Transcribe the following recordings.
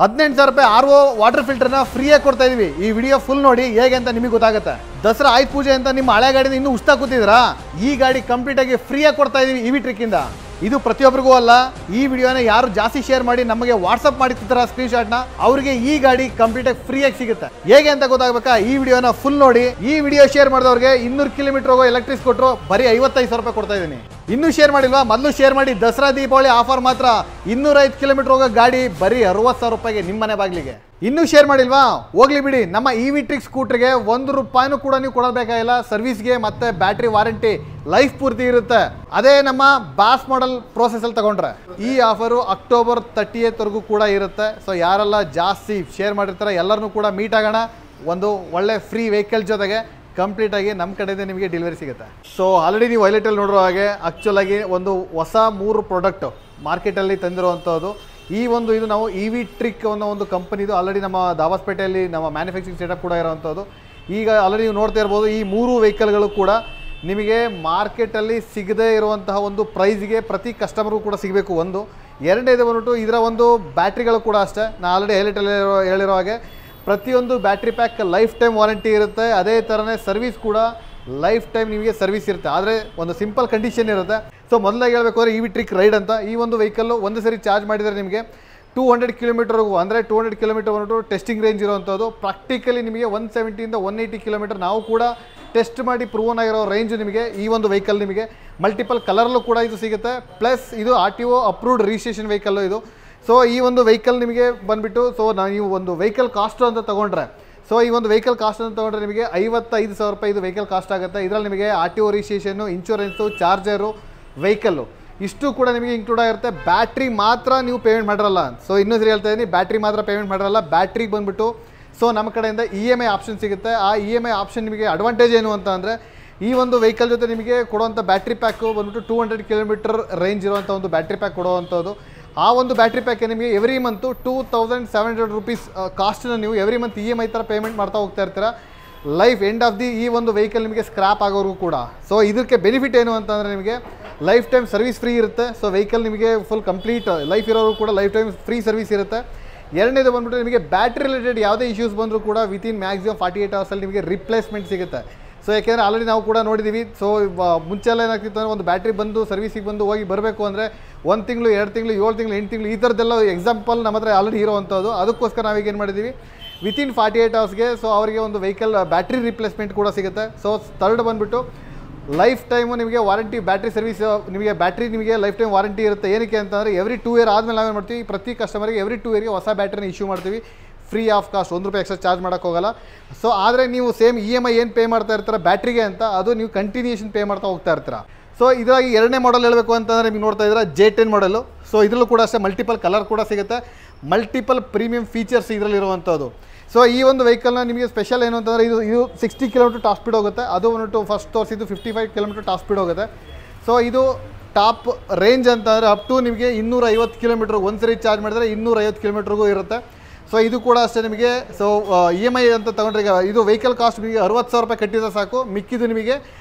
18,000 ರೂಪಾಯಿ RO water ಫಿಲ್ಟರ್ನ ಫ್ರೀಯಾಗಿ ಕೊಡ್ತಾ ಇದೀವಿ. ಈ ವಿಡಿಯೋ ಫುಲ್ ನೋಡಿ ಹೇಗೆ ಅಂತ ನಿಮಗೆ ಗೊತ್ತಾಗುತ್ತೆ. ದಸರಾ ಆಯ್ತು ಪೂಜೆ ಅಂತ ನಿಮ್ಮ ಹಳೆ ಗಾಡಿನ ಇನ್ನೂ ಉಸ್ತಾ ಕೂತಿದ್ರಾ, ಈ ಗಾಡಿ ಕಂಪ್ಲೀಟ್ ಆಗಿ ಫ್ರೀಯಾಗಿ ಕೊಡ್ತಾ ಇದೀವಿ ಇವಿ ಟ್ರಿಕ್ ಇಂದ. ಇದು ಪ್ರತಿಯೊಬ್ಬರಿಗೂ ಅಲ್ಲ, ಈ ವಿಡಿಯೋನ ಯಾರು ಜಾಸ್ತಿ ಶೇರ್ ಮಾಡಿ ನಮಗೆ ವಾಟ್ಸ್ಆಪ್ ಮಾಡಿರ್ತಾರ ಸ್ಕ್ರೀನ್ ಶಾಟ್ನ, ಅವರಿಗೆ ಈ ಗಾಡಿ ಕಂಪ್ಲೀಟ್ ಆಗಿ ಫ್ರೀಯಾಗಿ ಸಿಗುತ್ತೆ. ಹೇಗೆ ಅಂತ ಗೊತ್ತಾಗಬೇಕಾ, ಈ ವಿಡಿಯೋನ ಫುಲ್ ನೋಡಿ. ಈ ವಿಡಿಯೋ ಶೇರ್ ಮಾಡಿದವ್ರಿಗೆ 200 ಕಿಲೋಮೀಟರ್ ಹೋಗೋ ಎಲೆಕ್ಟ್ರಿಕ್ ಕೊಟ್ಟರು ಬರೀ 55,000 ರೂಪಾಯಿ ಕೊಡ್ತಾ ಇದ್ದೀನಿ. ಇನ್ನೂ ಶೇರ್ ಮಾಡಿಲ್ವಾ? ಮೊದಲು ಶೇರ್ ಮಾಡಿ. ದಸರಾ ದೀಪಾವಳಿ ಆಫರ್ ಮಾತ್ರ 205 ಕಿಲೋಮೀಟರ್ ಹೋಗೋ ಗಾಡಿ ಬರೀ 60,000 ರೂಪಾಯಿಗೆ ನಿಮ್ಮ ಮನೆ ಬಾಗಿಲಿಗೆ. ಇನ್ನೂ ಶೇರ್ ಮಾಡಿಲ್ವಾ? ಹೋಗ್ಲಿ ಬಿಡಿ. ನಮ್ಮ ಇವಿ ಟ್ರಿಕ್ ಸ್ಕೂಟರ್ಗೆ 1 ರೂಪಾಯಿನೂ ಕೂಡ ನೀವು ಕೊಡಬೇಕಾಗಿಲ್ಲ. ಸರ್ವಿಸ್ಗೆ ಮತ್ತೆ ಬ್ಯಾಟ್ರಿ ವಾರಂಟಿ ಲೈಫ್ ಪೂರ್ತಿ ಇರುತ್ತೆ. ಅದೇ ನಮ್ಮ ಬಾಸ್ ಮಾಡೆಲ್ ಪ್ರೋಸೆಸ್ ಅಲ್ಲಿ ತಗೊಂಡ್ರೆ ಈ ಆಫರು ಅಕ್ಟೋಬರ್ 30th ವರೆಗೂ ಕೂಡ ಇರುತ್ತೆ. ಸೊ ಯಾರೆಲ್ಲ ಜಾಸ್ತಿ ಶೇರ್ ಮಾಡಿರ್ತಾರೆ ಎಲ್ಲರನ್ನೂ ಕೂಡ ಮೀಟ್ ಆಗೋಣ. ಒಂದು ಒಳ್ಳೆ ಫ್ರೀ ವೆಹಿಕಲ್ ಜೊತೆಗೆ ಕಂಪ್ಲೀಟ್ ಆಗಿ ನಮ್ಮ ಕಡೆಯಿಂದ ನಿಮಗೆ ಡೆಲಿವರಿ ಸಿಗುತ್ತೆ. ಸೊ ಆಲ್ರೆಡಿ ನೀವು ವೈಲೆಟಲ್ಲಿ ನೋಡಿರೋ ಹಾಗೆ ಆಕ್ಚುಲ್ ಆಗಿ ಒಂದು ಹೊಸ 3 ಪ್ರಾಡಕ್ಟ್ ಮಾರ್ಕೆಟಲ್ಲಿ ತಂದಿರುವಂಥದ್ದು. ಇದು ನಾವು ಇವಿ ಟ್ರಿಕ್ ಅನ್ನೋ ಒಂದು ಕಂಪನಿದು ಆಲ್ರೆಡಿ ನಮ್ಮ ದಾಬಾಸ್ಪೇಟೆಯಲ್ಲಿ ನಮ್ಮ ಮ್ಯಾನುಫ್ಯಾಕ್ಚರಿಂಗ್ ಸೆಟಪ್ ಕೂಡ ಇರೋವಂಥದ್ದು. ಈಗ ಆಲ್ರೆಡಿ ನೀವು ನೋಡ್ತಾ ಇರ್ಬೋದು, ಈ 3 ವೆಹಿಕಲ್ಗಳು ಕೂಡ ನಿಮಗೆ ಮಾರ್ಕೆಟಲ್ಲಿ ಸಿಗದೇ ಇರುವಂತಹ ಒಂದು ಪ್ರೈಸ್ಗೆ ಪ್ರತಿ ಕಸ್ಟಮರ್ಗೂ ಕೂಡ ಸಿಗಬೇಕು. ಒಂದು ಎರಡನೇದು ಬಂದ್ಬಿಟ್ಟು ಇದರ ಒಂದು ಬ್ಯಾಟ್ರಿಗಳು ಕೂಡ ಅಷ್ಟೇ. ನಾನು ಆಲ್ರೆಡಿ ಹೈಲೈಟಲ್ಲಿ ಹೇಳಿರೋ ಹಾಗೆ ಪ್ರತಿಯೊಂದು battery pack life time warranty ಇರುತ್ತೆ. ಅದೇ ಥರನೇ ಸರ್ವಿಸ್ ಕೂಡ ಲೈಫ್ ಟೈಮ್ ನಿಮಗೆ ಸರ್ವಿಸ್ ಇರುತ್ತೆ. ಆದರೆ ಒಂದು ಸಿಂಪಲ್ ಕಂಡೀಷನ್ ಇರುತ್ತೆ. ಸೊ ಮೊದಲಾಗಿ ಹೇಳಬೇಕು ಅಂದರೆ ಇವಿ ಟ್ರಿಕ್ ರೈಡ್ ಅಂತ ಈ ಒಂದು ವೆಹಿಕಲ್ಲು ಒಂದು ಸರಿ ಚಾರ್ಜ್ ಮಾಡಿದರೆ ನಿಮಗೆ 200 ಕಿಲೋಮೀಟರ್ಗೂ ಅಂದರೆ 200 ಕಿಲೋಮೀಟರ್ ಬಂದ್ಬಿಟ್ಟು ಟೆಸ್ಟಿಂಗ್ ರೇಂಜ್ ಇರುವಂಥದ್ದು. ಪ್ರಾಕ್ಟಿಕಲಿ ನಿಮಗೆ 170 ಇಂದ 180 ಕಿಲೋಮೀಟರ್ ನಾವು ಕೂಡ ಟೆಸ್ಟ್ ಮಾಡಿ ಪ್ರೂವನ್ ಆಗಿರೋ ರೇಂಜ್ ನಿಮಗೆ ಈ ಒಂದು ವೆಹಿಕಲ್ ನಿಮಗೆ ಮಲ್ಟಿಪಲ್ ಕಲರ್ಲ್ಲೂ ಕೂಡ ಇದು ಸಿಗುತ್ತೆ. ಪ್ಲಸ್ ಇದು RTO ಅಪ್ರೂವ್ಡ್ ರಿಜಿಸ್ಟ್ರೇಷನ್ ವೆಹಿಕಲ್ಲು ಇದು. ಸೊ ಈ ಒಂದು ವೆಹಿಕಲ್ ನಿಮಗೆ ಬಂದುಬಿಟ್ಟು ನೀವು ಒಂದು ವೆಹಿಕಲ್ ಕಾಸ್ಟ್ ಅಂತ ತೊಗೊಂಡ್ರೆ, ಸೊ ಈ ಒಂದು ವೆಹಿಕಲ್ ಕಾಸ್ಟ್ ಅಂತ ತೊಗೊಂಡ್ರೆ ನಿಮಗೆ 55,000 ರೂಪಾಯಿ ಇದು ವೆಹಿಕಲ್ ಕಾಸ್ಟ್ ಆಗುತ್ತೆ. ಇದರಲ್ಲಿ ನಿಮಗೆ RTO registration, insurance, charger, vehicle ಇಷ್ಟು ಕೂಡ ನಿಮಗೆ ಇನ್ಕ್ಲೂಡ್ ಆಗಿರುತ್ತೆ. ಬ್ಯಾಟ್ರಿ ಮಾತ್ರ ನೀವು ಪೇಮೆಂಟ್ ಮಾಡಿರಲ್ಲ. ಸೊ ಇನ್ನೂ ಸರಿ ಹೇಳ್ತಾ ಇದ್ದೀನಿ, ಬ್ಯಾಟ್ರಿ ಮಾತ್ರ ಪೇಮೆಂಟ್ ಮಾಡಿರಲ್ಲ. ಬ್ಯಾಟ್ರಿಗೆ ಬಂದುಬಿಟ್ಟು ಸೊ ನಮ್ಮ ಕಡೆಯಿಂದ EMI ಆಪ್ಷನ್ ಸಿಗುತ್ತೆ. ಆ EMI ಆಪ್ಷನ್ ನಿಮಗೆ ಅಡ್ವಾಂಟೇಜ್ ಏನು ಅಂತ ಅಂದರೆ, ಈ ಒಂದು ವೆಹಿಕಲ್ ಜೊತೆ ನಿಮಗೆ ಕೊಡುವಂಥ ಬ್ಯಾಟ್ರಿ ಪ್ಯಾಕು ಬಂದುಬಿಟ್ಟು 200 ಕಿಲೋಮೀಟರ್ ರೇಂಜ್ ಇರುವಂಥ ಒಂದು ಬ್ಯಾಟ್ರಿ ಪ್ಯಾಕ್ ಕೊಡುವಂಥದ್ದು. ಆ ಒಂದು ಬ್ಯಾಟ್ರಿ ಪ್ಯಾಕ್ಗೆ ನಿಮಗೆ ಎವ್ರಿ ಮಂತು 2,700 ರೂಪೀಸ್ ಕಾಸ್ಟನ್ನು ನೀವು ಎವ್ರಿ ಮಂತ್ EMI ಥರ ಪೇಮೆಂಟ್ ಮಾಡ್ತಾ ಹೋಗ್ತಾ ಇರ್ತೀರ. ಲೈಫ್ ಎಂಡ್ ಆಫ್ ದಿ ಈ ಒಂದು ವೆಹಿಕಲ್ ನಿಮಗೆ ಸ್ಕ್ರ್ಯಾಪ್ ಆಗೋರು ಕೂಡ. ಸೊ ಇದಕ್ಕೆ ಬೆನಿಫಿಟ್ ಏನು ಅಂತಂದರೆ ನಿಮಗೆ ಲೈಫ್ ಟೈಮ್ ಸರ್ವಿಸ್ ಫ್ರೀ ಇರುತ್ತೆ. ಸೊ ವೆಹಿಕಲ್ ನಿಮಗೆ ಫುಲ್ ಕಂಪ್ಲೀಟ್ ಲೈಫ್ ಇರೋರು ಕೂಡ ಲೈಫ್ ಟೈಮ್ ಫ್ರೀ ಸರ್ವಿಸ್ ಇರುತ್ತೆ. ಎರಡನೇದು ಬಂದುಬಿಟ್ಟು ನಿಮಗೆ ಬ್ಯಾಟ್ರಿ ರಿಲೇಟೆಡ್ ಯಾವುದೇ ಇಶ್ಯೂಸ್ ಬಂದರೂ ಕೂಡ ವಿತಿನ್ ಮ್ಯಾಕ್ಸಿಮಮ್ 48 ಅವರ್ಸಲ್ಲಿ ನಿಮಗೆ ರಿಪ್ಲೇಸ್ಮೆಂಟ್ ಸಿಗುತ್ತೆ. ಸೊ ಯಾಕೆಂದರೆ ಆಲ್ರೆಡಿ ನಾವು ಕೂಡ ನೋಡಿದ್ದೀವಿ. ಸೊ ಮುಂಚೆಲ್ಲ ಏನಾಗ್ತಿತ್ತು ಅಂದರೆ ಒಂದು ಬ್ಯಾಟ್ರಿ ಬಂದು ಸರ್ವಿಸಿಗೆ ಬಂದು ಹೋಗಿ ಬರಬೇಕು ಅಂದರೆ 1 ತಿಂಗಳು, 2 ತಿಂಗಳು, 7 ತಿಂಗಳು, 8 ತಿಂಗಳು ಈ ಥರದ್ದೆಲ್ಲ ಎಕ್ಸಾಂಪಲ್ ನಮ್ಮ ಹತ್ರ ಆಲ್ರೆಡಿ ಇರೋವಂಥದ್ದು. ಅದಕ್ಕೋಸ್ಕರ ನಾವೀಗ ಏನು ಮಾಡಿದ್ದೀವಿ, ವಿತಿನ್ 48 ಅವರ್ಸ್ಗೆ ಸೊ ಅವರಿಗೆ ಒಂದು ವೆಹಿಕಲ್ ಬ್ಯಾಟ್ರಿ ರಿಪ್ಲೇಸ್ಮೆಂಟ್ ಕೂಡ ಸಿಗುತ್ತೆ. ಸೊ ಥರ್ಡ್ ಬಂದುಬಿಟ್ಟು ಲೈಫ್ ಟೈಮು ನಿಮಗೆ ವಾರಂಟಿ ಬ್ಯಾಟ್ರಿ ಸರ್ವಿಸ್ ನಿಮಗೆ ಬ್ಯಾಟ್ರಿ ನಿಮಗೆ ಲೈಫ್ ಟೈಮ್ ವಾರಂಟಿ ಇರುತ್ತೆ. ಏನಕ್ಕೆ ಅಂತಂದರೆ ಎವ್ರಿ 2 ಇಯರ್ ಆದಮೇಲೆ ನಾವೇನು ಮಾಡ್ತೀವಿ, ಪ್ರತಿ ಕಸ್ಟಮರ್ಗೆ ಎವ್ರಿ 2 ಇಯರ್ಗೆ ಹೊಸ ಬ್ಯಾಟ್ರಿನ ಇಶ್ಯೂ ಮಾಡ್ತೀವಿ. ಫ್ರೀ ಆಫ್ ಕಾಸ್ಟ್, 1 ರೂಪಾಯಿ ಎಕ್ಸ್ಟ್ರಾ ಚಾರ್ಜ್ ಮಾಡೋಕ್ಕೋಗಲ್ಲ. ಸೊ ಆದರೆ ನೀವು ಸೇಮ್ EMI ಏನು ಪೇ ಮಾಡ್ತಾ ಇರ್ತೀರ ಬ್ಯಾಟ್ರಿಗೆ ಅಂತ, ಅದು ನೀವು ಕಂಟಿನ್ಯೂಷನ್ ಪೇ ಮಾಡ್ತಾ ಹೋಗ್ತಾ ಇರ್ತೀರ. ಸೊ ಇದರಾಗಿ ಎರಡನೇ ಮಾಡಲ್ ಹೇಳಬೇಕು ಅಂತಂದರೆ ನಿಮಗೆ ನೋಡ್ತಾ ಇದ್ದೀರಾ J10 ಮಾಡಲು. ಸೊ ಇದರಲ್ಲೂ ಕೂಡ ಅಷ್ಟೇ ಮಲ್ಟಿಪಲ್ ಕಲರ್ ಕೂಡ ಸಿಗುತ್ತೆ, ಮಲ್ಟಿಪಲ್ ಪ್ರೀಮಿಯಂ ಫೀಚರ್ಸ್ ಇದರಲ್ಲಿರುವಂಥದ್ದು. ಸೊ ಈ ಒಂದು ವೆಹಿಕಲ್ನ ನಿಮಗೆ ಸ್ಪೆಷಲ್ ಏನು ಅಂತಂದರೆ ಇದು 60 ಕಿಲೋಮೀಟರ್ ಟಾಪ್ ಸ್ಪೀಡ್ ಹೋಗುತ್ತೆ. ಅದು ಬಂದ್ಬಿಟ್ಟು ಫಸ್ಟ್ ತೋರಿಸಿದ್ದು 55 ಕಿಲೋಮೀಟರ್ ಟಾಪ್ ಸ್ಪೀಡ್ ಹೋಗುತ್ತೆ. ಸೊ ಇದು ಟಾಪ್ ರೇಂಜ್ ಅಂತಂದರೆ ಅಪ್ ಟು ನಿಮಗೆ 250 ಕಿಲೋಮೀಟ್ರ್ ಒಂದು ಸರಿ ಚಾರ್ಜ್ ಮಾಡಿದರೆ 250 ಕಿಲೋಮೀಟ್ರಿಗೂ ಇರುತ್ತೆ. ಸೊ ಇದು ಕೂಡ ಅಷ್ಟೇ ನಿಮಗೆ. ಸೊ EMI ಅಂತ ತೊಗೊಂಡ್ರೆ ಈಗ ಇದು ವೆಹಿಕಲ್ ಕಾಸ್ಟ್ ನಿಮಗೆ 60,000 ರೂಪಾಯಿ ಕಟ್ಟಿದ್ರೆ ಸಾಕು. ಮಿಕ್ಕಿದ್ದು ನಿಮಗೆ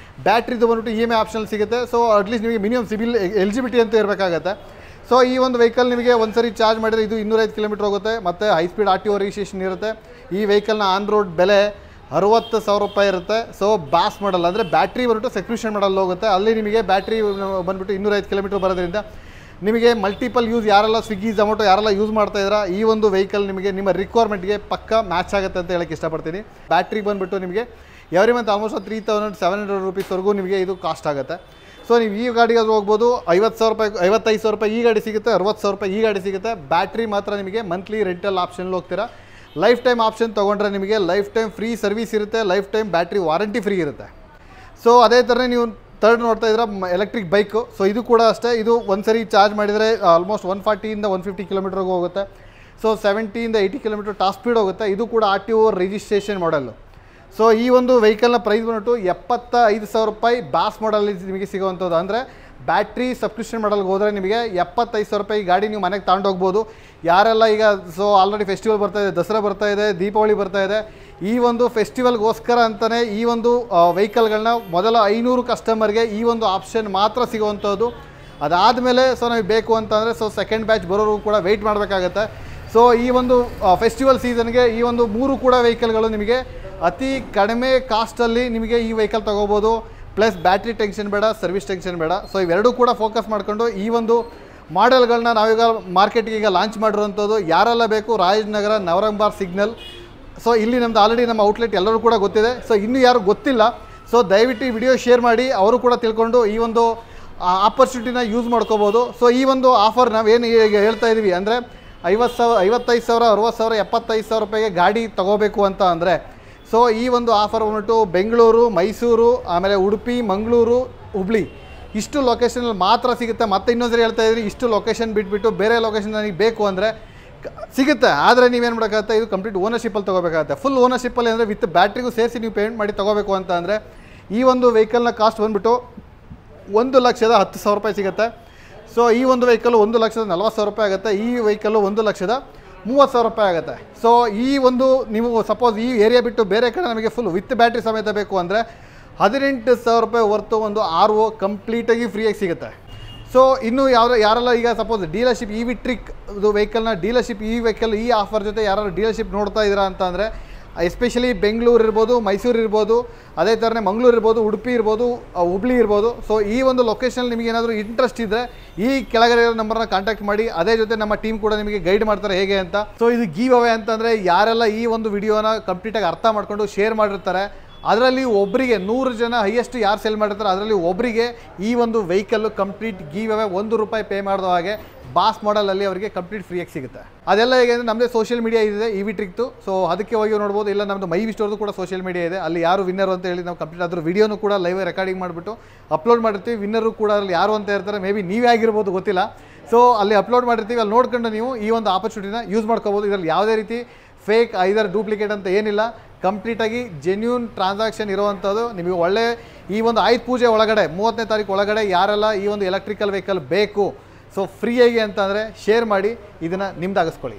ಬ್ಯಾಟ್ರಿದು ಬಂದ್ಬಿಟ್ಟು EMI ಆಪ್ಷನ್ ಸಿಗುತ್ತೆ. ಸೊ ಅಟ್ಲೀಸ್ಟ್ ನಿಮಗೆ ಮಿನಿಮಮ್ ಸಿಬಿಲ್ ಎಲಿಜಿಬಿಲಿಟಿ ಅಂತ ಇರಬೇಕಾಗತ್ತೆ. ಸೊ ಈ ಒಂದು ವೆಹಿಕಲ್ ನಿಮಗೆ ಒಂದು ಸರಿ ಚಾರ್ಜ್ ಮಾಡಿದರೆ ಇದು 205 ಕಿಲೋಮೀಟ್ರ್ ಹೋಗುತ್ತೆ. ಮತ್ತು ಹೈ ಸ್ಪೀಡ್ RTO ರಿಜಿಸ್ಟ್ರೇಷನ್ ಇರುತ್ತೆ. ಈ ವೆಹಿಕಲ್ನ ಆನ್ ರೋಡ್ ಬೆಲೆ 60,000 ರೂಪಾಯಿ ಇರುತ್ತೆ. ಸೊ ಬಾಸ್ ಮಾಡಲ್ ಅಂದರೆ ಬ್ಯಾಟ್ರಿ ಬಂದ್ಬಿಟ್ಟು ಸಬ್ಸ್ಕ್ರಿಪ್ಷನ್ ಮಾಡಲ್ ಹೋಗುತ್ತೆ. ಅಲ್ಲಿ ನಿಮಗೆ ಬ್ಯಾಟ್ರಿ ಬಂದ್ಬಿಟ್ಟು 205 ಕಿಲೋಮೀಟ್ರ್ ಬರೋದ್ರಿಂದ ನಿಮಗೆ ಮಲ್ಟಿಪಲ್ ಯೂಸ್ ಯಾರೆಲ್ಲ ಸ್ವಿಗ್ಗಿ ಝೊಮ್ಯಾಟೊ ಯಾರೆಲ್ಲ ಯೂಸ್ ಮಾಡ್ತಾ ಇದ್ದೀರಾ, ಈ ಒಂದು ವೆಹಿಕಲ್ ನಿಮಗೆ ನಿಮ್ಮ ರಿಕ್ವೈರ್ಮೆಂಟ್ಗೆ ಪಕ್ಕ ಮ್ಯಾಚ್ ಆಗುತ್ತೆ ಅಂತ ಹೇಳಕ್ಕೆ ಇಷ್ಟಪಡ್ತೀನಿ. ಬ್ಯಾಟ್ರಿಗೆ ಬಂದುಬಿಟ್ಟು ನಿಮಗೆ ಎವ್ರಿ ಮಂತ್ ಆಲ್ಮೋಸ್ಟ್ 3,700 ರೂಪೀಸ್ವರೆಗೂ ನಿಮಗೆ ಇದು ಕಾಸ್ಟ್ ಆಗುತ್ತೆ. ಸೊ ನೀವು ಈ ಗಾಡಿಗೆ ಅದು ಹೋಗ್ಬೋದು. 50,000 ರೂಪಾಯಿ, 55,000 ರೂಪಾಯಿ ಈ ಗಾಡಿ ಸಿಗುತ್ತೆ, 60,000 ರೂಪಾಯಿ ಈ ಗಾಡಿ ಸಿಗುತ್ತೆ. ಬ್ಯಾಟ್ರಿ ಮಾತ್ರ ನಿಮಗೆ ಮಂತ್ಲಿ ರೆಂಟಲ್ ಆಪ್ಷನ್ ಹೋಗ್ತೀರಾ. ಲೈಫ್ ಟೈಮ್ ಆಪ್ಷನ್ ತೊಗೊಂಡ್ರೆ ನಿಮಗೆ ಲೈಫ್ ಟೈಮ್ ಫ್ರೀ ಸರ್ವಿಸ್ ಇರುತ್ತೆ, life time battery warranty free ಇರುತ್ತೆ. ಸೊ ಅದೇ ಥರನೇ ನೀವು ಥರ್ಡ್ ನೋಡ್ತಾ ಇದ್ರೆ ಎಲೆಕ್ಟ್ರಿಕ್ ಬೈಕು. ಸೊ ಇದು ಕೂಡ ಅಷ್ಟೇ. ಇದು ಒಂದು ಸರಿ ಚಾರ್ಜ್ ಮಾಡಿದರೆ ಆಲ್ಮೋಸ್ಟ್ 140 ಇಂದ 150 ಕಿಲೋಮೀಟ್ರ್ಗೂ ಹೋಗುತ್ತೆ. ಸೊ 70 ಇಂದ 80 ಕಿಲೋಮೀಟ್ರ್ ಟಾಪ್ ಸ್ಪೀಡ್ ಹೋಗುತ್ತೆ. ಇದು ಕೂಡ RTO ರಿಜಿಸ್ಟ್ರೇಷನ್ ಮಾಡಲ್ಲು. ಸೊ ಈ ಒಂದು ವೆಹಿಕಲ್ನ ಪ್ರೈಸ್ ಬಂದ್ಬಿಟ್ಟು 75,000 ರೂಪಾಯಿ ಬಾಸ್ ಮಾಡಲ್ ನಿಮಗೆ ಸಿಗುವಂಥದ್ದು. ಅಂದರೆ ಬ್ಯಾಟ್ರಿ ಸಬ್ಸ್ಕ್ರಿಪ್ಷನ್ ಮಾಡಲ್ಗೆ ಹೋದರೆ ನಿಮಗೆ 75,000 ರೂಪಾಯಿ ಗಾಡಿ ನೀವು ಮನೆಗೆ ತಗೊಂಡೋಗ್ಬೋದು. ಯಾರೆಲ್ಲ ಈಗ ಸೊ ಆಲ್ರೆಡಿ ಫೆಸ್ಟಿವಲ್ ಬರ್ತಾಯಿದೆ, ದಸರಾ ಬರ್ತಾಯಿದೆ, ದೀಪಾವಳಿ ಬರ್ತಾಯಿದೆ, ಈ ಒಂದು ಫೆಸ್ಟಿವಲ್ಗೋಸ್ಕರ ಅಂತಲೇ ಈ ಒಂದು ವೆಹಿಕಲ್ಗಳನ್ನ ಮೊದಲ 500 ಕಸ್ಟಮರ್ಗೆ ಈ ಒಂದು ಆಪ್ಷನ್ ಮಾತ್ರ ಸಿಗುವಂಥದ್ದು. ಅದಾದಮೇಲೆ ಸೊ ನಮಗೆ ಬೇಕು ಅಂತಂದರೆ ಸೊ ಸೆಕೆಂಡ್ ಬ್ಯಾಚ್ ಬರೋರು ಕೂಡ ವೆಯ್ಟ್ ಮಾಡಬೇಕಾಗತ್ತೆ. ಸೊ ಈ ಒಂದು ಫೆಸ್ಟಿವಲ್ ಸೀಸನ್ಗೆ ಈ ಒಂದು 3 ಕೂಡ ವೆಹಿಕಲ್ಗಳು ನಿಮಗೆ ಅತಿ ಕಡಿಮೆ ಕಾಸ್ಟಲ್ಲಿ ನಿಮಗೆ ಈ ವೆಹಿಕಲ್ ತೊಗೋಬೋದು. ಪ್ಲಸ್ ಬ್ಯಾಟ್ರಿ ಟೆನ್ಷನ್ ಬೇಡ, ಸರ್ವಿಸ್ ಟೆನ್ಷನ್ ಬೇಡ. ಸೊ ಇವೆರಡೂ ಕೂಡ ಫೋಕಸ್ ಮಾಡಿಕೊಂಡು ಈ ಒಂದು ಮಾಡೆಲ್ಗಳನ್ನ ನಾವೀಗ ಮಾರ್ಕೆಟ್ಗೆ ಈಗ ಲಾಂಚ್ ಮಾಡಿರುವಂಥದ್ದು. ಯಾರೆಲ್ಲ ಬೇಕು, ರಾಜನಗರ ನವರಂಬಾರ್ ಸಿಗ್ನಲ್. ಸೊ ಇಲ್ಲಿ ನಮ್ಮದು ಆಲ್ರೆಡಿ ನಮ್ಮ ಔಟ್ಲೆಟ್ ಎಲ್ಲರೂ ಕೂಡ ಗೊತ್ತಿದೆ. ಸೊ ಇನ್ನೂ ಯಾರು ಗೊತ್ತಿಲ್ಲ, ಸೊ ದಯವಿಟ್ಟು ಈ ವಿಡಿಯೋ ಶೇರ್ ಮಾಡಿ, ಅವರು ಕೂಡ ತಿಳ್ಕೊಂಡು ಈ ಒಂದು ಆಪರ್ಚುನಿಟಿನ ಯೂಸ್ ಮಾಡ್ಕೋಬೋದು. ಸೊ ಈ ಒಂದು ಆಫರ್ ನಾವೇನು ಈಗ ಹೇಳ್ತಾ ಇದ್ದೀವಿ ಅಂದರೆ 50,000, 55,000, 60,000, 75,000 ರೂಪಾಯಿಗೆ ಗಾಡಿ ತೊಗೋಬೇಕು ಅಂತ ಅಂದರೆ, ಸೊ ಈ ಒಂದು ಆಫರ್ ಬಂದ್ಬಿಟ್ಟು ಬೆಂಗಳೂರು, ಮೈಸೂರು, ಆಮೇಲೆ ಉಡುಪಿ, ಮಂಗಳೂರು, ಹುಬ್ಳಿ ಇಷ್ಟು ಲೊಕೇಶನಲ್ಲಿ ಮಾತ್ರ ಸಿಗುತ್ತೆ. ಮತ್ತೆ ಇನ್ನೊಂದ್ಸರಿ ಹೇಳ್ತಾ ಇದ್ದೀವಿ, ಇಷ್ಟು ಲೊಕೇಶನ್ ಬಿಟ್ಬಿಟ್ಟು ಬೇರೆ ಲೊಕೇಶನ್ ನನಗೆ ಬೇಕು ಅಂದರೆ ಸಿಗುತ್ತೆ. ಆದರೆ ನೀವೇನು ಮಾಡೋಕ್ಕಾಗುತ್ತೆ, ಇದು ಕಂಪ್ಲೀಟ್ ಓನರ್ಶಿಪ್ಪಲ್ಲಿ ತೊಗೋಬೇಕಾಗುತ್ತೆ. ಫುಲ್ ಓನರ್ಶಿಪ್ಪಲ್ಲಿ ಅಂದರೆ ವಿತ್ ಬ್ಯಾಟ್ರಿಗೂ ಸೇರಿಸಿ ನೀವು ಪೇಮೆಂಟ್ ಮಾಡಿ ತೊಗೋಬೇಕು ಅಂತ ಅಂದರೆ ಈ ಒಂದು ವೆಹಿಕಲ್ನ ಕಾಸ್ಟ್ ಬಂದುಬಿಟ್ಟು 1,10,000 ರೂಪಾಯಿ ಸಿಗುತ್ತೆ. ಸೊ ಈ ಒಂದು ವೆಹಿಕಲ್ಲು 1,40,000 ರೂಪಾಯಿ ಆಗುತ್ತೆ. ಈ ವೆಹಿಕಲ್ಲು 1,30,000 ರೂಪಾಯಿ ಆಗುತ್ತೆ. ಸೊ ಈ ಒಂದು ನೀವು ಸಪೋಸ್ ಈ ಏರಿಯಾ ಬಿಟ್ಟು ಬೇರೆ ಕಡೆ ನಮಗೆ ಫುಲ್ ವಿತ್ ಬ್ಯಾಟ್ರಿ ಸಮೇತ ಬೇಕು ಅಂದರೆ 18,000 ರೂಪಾಯಿ ಹೊರತು ಒಂದು RO ಕಂಪ್ಲೀಟಾಗಿ ಫ್ರೀಯಾಗಿ ಸಿಗುತ್ತೆ. ಸೊ ಇನ್ನು ಯಾರೆಲ್ಲ ಈಗ ಸಪೋಸ್ ಡೀಲರ್ಶಿಪ್ ಇ ವಿ ಟ್ರಿಕ್ ಇದು ವೆಹಿಕಲ್ನ ಡೀಲರ್ಶಿಪ್ ಈ ವೆಹಿಕಲ್ ಈ ಆಫರ್ ಜೊತೆ ಯಾರು ಡೀಲರ್ಶಿಪ್ ನೋಡ್ತಾ ಇದ್ದೀರಾ ಅಂತ ಅಂದರೆ ಎಸ್ಪೆಷಲಿ ಬೆಂಗಳೂರು ಇರ್ಬೋದು, ಮೈಸೂರು ಇರ್ಬೋದು, ಅದೇ ಥರನೇ ಮಂಗಳೂರು ಇರ್ಬೋದು, ಉಡುಪಿ ಇರ್ಬೋದು, ಹುಬ್ಳಿ ಇರ್ಬೋದು. ಸೊ ಈ ಒಂದು ಲೊಕೇಶನಲ್ಲಿ ನಿಮಗೆ ಏನಾದರೂ ಇಂಟ್ರೆಸ್ಟ್ ಇದ್ದರೆ ಈ ಕೆಳಗಡೆ ಇರೋ ನಂಬರ್ನ ಕಾಂಟ್ಯಾಕ್ಟ್ ಮಾಡಿ. ಅದೇ ಜೊತೆ ನಮ್ಮ ಟೀಮ್ ಕೂಡ ನಿಮಗೆ ಗೈಡ್ ಮಾಡ್ತಾರೆ ಹೇಗೆ ಅಂತ. ಸೊ ಇದು ಗಿವ್ ಅವೇ ಅಂತಂದರೆ ಯಾರೆಲ್ಲ ಈ ಒಂದು ವಿಡಿಯೋನ ಕಂಪ್ಲೀಟಾಗಿ ಅರ್ಥ ಮಾಡ್ಕೊಂಡು ಶೇರ್ ಮಾಡಿರ್ತಾರೆ, ಅದರಲ್ಲಿ ಒಬ್ಬರಿಗೆ 100 ಜನ ಹೈಯೆಸ್ಟ್ ಯಾರು ಸೆಲ್ ಮಾಡಿರ್ತಾರೆ ಅದರಲ್ಲಿ ಒಬ್ಬರಿಗೆ ಈ ಒಂದು vehicle complete give away ₹1 pay ಮಾಡಿದ ಹಾಗೆ ಬಾಸ್ ಮಾಡಲಲ್ಲಿ ಅವರಿಗೆ ಕಂಪ್ಲೀಟ್ ಫ್ರೀಯಾಗಿ ಸಿಗುತ್ತೆ. ಅದೆಲ್ಲ ಹೇಗೆ ಅಂದರೆ ನಮ್ಮದೇ ಸೋಷಿಯಲ್ ಮೀಡಿಯಾ ಇದೆ ಇ ವಿ ಟ್ರಿಕ್ತು. ಸೊ ಅದಕ್ಕೆ ಹೋಗಿ ನೋಡ್ಬೋದು. ಇಲ್ಲ ನಮ್ಮದು ಮೈ ವಿ ಸ್ಟೋರ್ದು ಕೂಡ ಸೋಷಿಯಲ್ ಮೀಡಿಯಾ ಇದೆ. ಅಲ್ಲಿ ಯಾರು ವಿನ್ನರು ಅಂತ ಹೇಳಿ ನಾವು ಕಂಪ್ಲೀಟ್ ಅದ್ರ ವಿಡಿಯೋನು ಕೂಡ ಲೈವ್ ರೆಕಾರ್ಡಿಂಗ್ ಮಾಡಿಬಿಟ್ಟು ಅಪ್ಲೋಡ್ ಮಾಡಿರ್ತೀವಿ. ವಿನ್ನರು ಕೂಡ ಅಲ್ಲಿ ಯಾರು ಅಂತ ಇರ್ತಾರೆ, ಮೇ ಬಿ ನೀವೇ ಆಗಿರ್ಬೋದು, ಗೊತ್ತಿಲ್ಲ. ಸೊ ಅಲ್ಲಿ ಅಪ್ಲೋಡ್ ಮಾಡಿರ್ತೀವಿ. ಅಲ್ಲಿ ನೋಡ್ಕೊಂಡು ನೀವು ಈ ಒಂದು ಆಪರ್ಚುನಿಟಿನ ಯೂಸ್ ಮಾಡ್ಕೋಬೋದು. ಇದರಲ್ಲಿ ಯಾವುದೇ ರೀತಿ ಫೇಕ್ ಐದರ್ ಡೂಪ್ಲಿಕೇಟ್ ಅಂತ ಏನಿಲ್ಲ. ಕಂಪ್ಲೀಟಾಗಿ ಜೆನ್ಯೂನ್ ಟ್ರಾನ್ಸಾಕ್ಷನ್ ಇರುವಂಥದ್ದು. ನಿಮಗೆ ಒಳ್ಳೆ ಈ ಒಂದು ಆಯುಧ ಪೂಜೆ ಒಳಗಡೆ 30ನೇ ತಾರೀಕು ಒಳಗಡೆ ಯಾರೆಲ್ಲ ಈ ಒಂದು ಎಲೆಕ್ಟ್ರಿಕಲ್ ವೆಹಿಕಲ್ ಬೇಕು ಸೊ ಫ್ರೀಯಾಗಿ ಅಂತ ಅಂದರೆ ಶೇರ್ ಮಾಡಿ ಇದನ್ನು ನಿಮ್ದಾಗಿಸ್ಕೊಳ್ಳಿ.